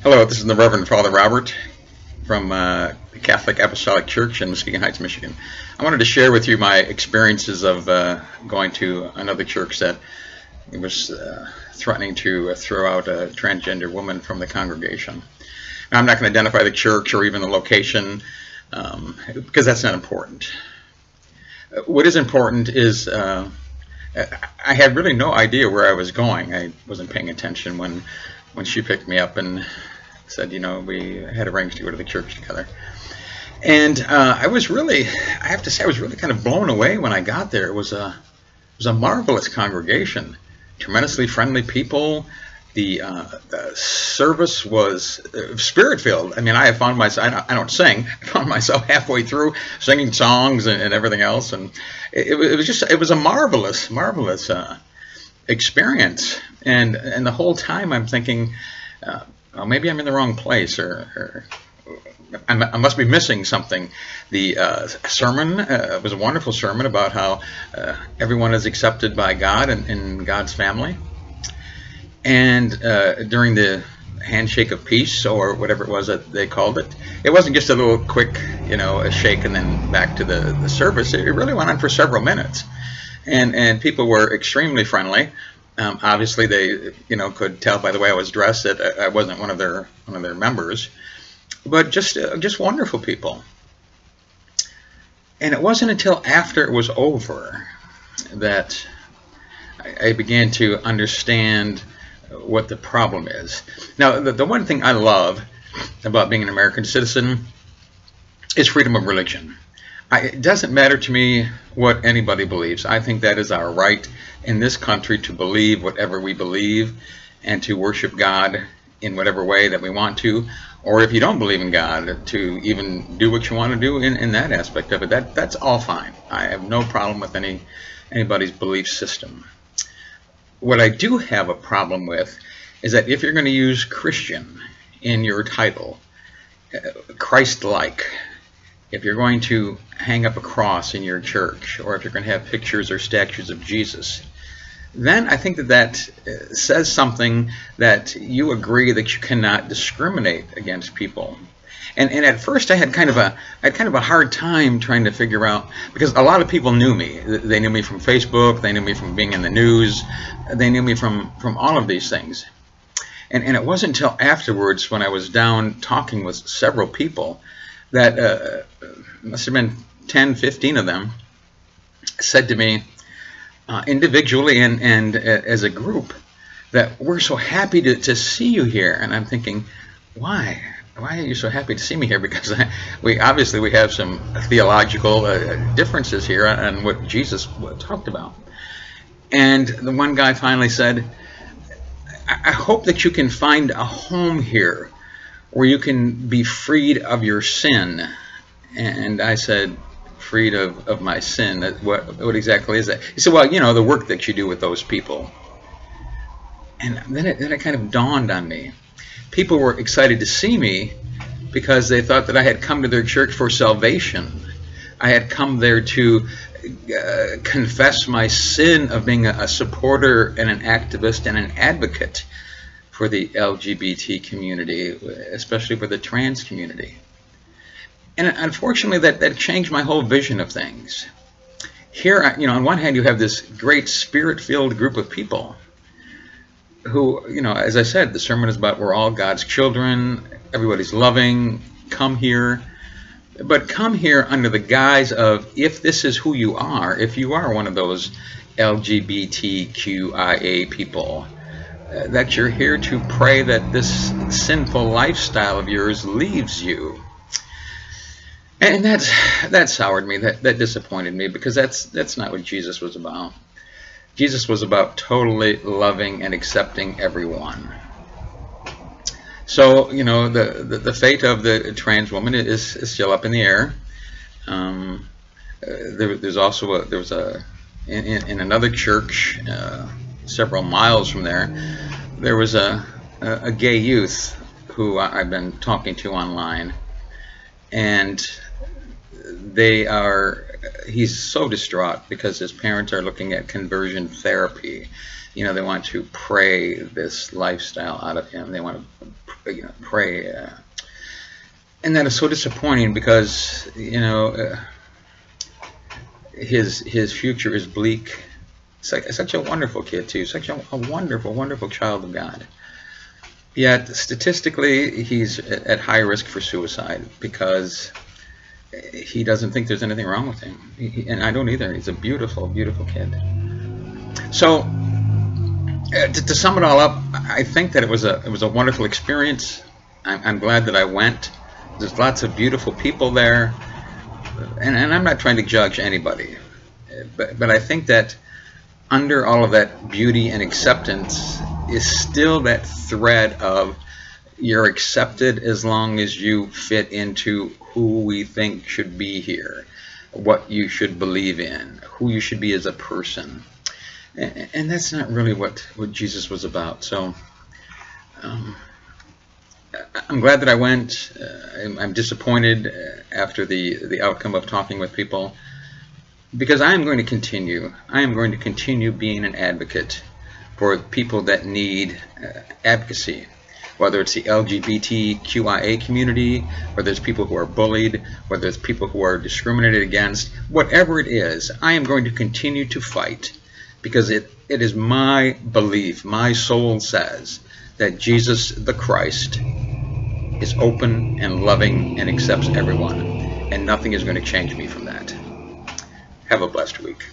Hello, this is the Reverend Father Robert from the Catholic Apostolic Church in Muskegon Heights, Michigan. I wanted to share with you my experiences of going to another church that was threatening to throw out a transgender woman from the congregation. Now, I'm not going to identify the church or even the location because that's not important. What is important is I had really no idea where I was going. I wasn't paying attention when she picked me up and said, we had arranged to go to the church together. And I have to say, I was really kind of blown away when I got there. It was a marvelous congregation, tremendously friendly people. The service was spirit-filled. I mean, I found myself, I don't sing, I found myself halfway through singing songs and everything else. And it was a marvelous experience. And the whole time I'm thinking, well, maybe I'm in the wrong place, or I must be missing something. The sermon was a wonderful sermon about how everyone is accepted by God and in God's family. And during the handshake of peace, or whatever it was that they called it, it wasn't just a little quick, a shake and then back to the service. It really went on for several minutes, and people were extremely friendly. Obviously, they could tell by the way I was dressed that I wasn't one of their members, but just wonderful people. And it wasn't until after it was over that I began to understand what the problem is. Now, the one thing I love about being an American citizen is freedom of religion. It doesn't matter to me what anybody believes. I think that is our right in this country to believe whatever we believe and to worship God in whatever way that we want to, or if you don't believe in God, to even do what you want to do in that aspect of it. That's all fine. I have no problem with anybody's belief system. What I do have a problem with is that if you're going to use Christian in your title, Christ-like, if you're going to hang up a cross in your church, or if you're going to have pictures or statues of Jesus, then I think that says something that you agree that you cannot discriminate against people. And at first I had kind of a hard time trying to figure out, because a lot of people knew me. They knew me from Facebook, they knew me from being in the news, they knew me from all of these things. And it wasn't until afterwards, when I was down talking with several people, that must have been 10, 15 of them said to me individually and as a group that we're so happy to see you here. And I'm thinking, why are you so happy to see me here? Because we have some theological differences here on what Jesus talked about. And the one guy finally said, I hope that you can find a home here where you can be freed of your sin. And I said, freed of my sin? What exactly is that? He said, well, the work that you do with those people. And then it kind of dawned on me. People were excited to see me because they thought that I had come to their church for salvation. I had come there to confess my sin of being a supporter and an activist and an advocate for the LGBT community, especially for the trans community. And unfortunately, that changed my whole vision of things. Here, on one hand, you have this great spirit-filled group of people who, as I said, the sermon is about we're all God's children, everybody's loving, come here. But come here under the guise of, if this is who you are, if you are one of those LGBTQIA people, that you're here to pray that this sinful lifestyle of yours leaves you. And that soured me, that disappointed me, because that's not what Jesus was about. Jesus was about totally loving and accepting everyone. So, the fate of the trans woman is still up in the air. There was in another church several miles from there was a gay youth who I've been talking to online, and he's so distraught because his parents are looking at conversion therapy. They want to pray this lifestyle out of him. They want to pray. And that is so disappointing because his future is bleak. Such a wonderful kid too, such a wonderful, wonderful child of God. Yet statistically, he's at high risk for suicide because he doesn't think there's anything wrong with him, and I don't either. He's a beautiful, beautiful kid. So to sum it all up, I think that it was a wonderful experience. I'm glad that I went. There's lots of beautiful people there, and I'm not trying to judge anybody, but I think that under all of that beauty and acceptance is still that thread of you're accepted as long as you fit into who we think should be here, what you should believe in, who you should be as a person. And that's not really what Jesus was about. So I'm glad that I went. I'm disappointed after the outcome of talking with people, because I am going to continue. I am going to continue being an advocate for people that need advocacy, whether it's the LGBTQIA community, whether it's people who are bullied, whether it's people who are discriminated against, whatever it is. I am going to continue to fight, because it is my belief, my soul says, that Jesus the Christ is open and loving and accepts everyone, and nothing is going to change me from that. Have a blessed week.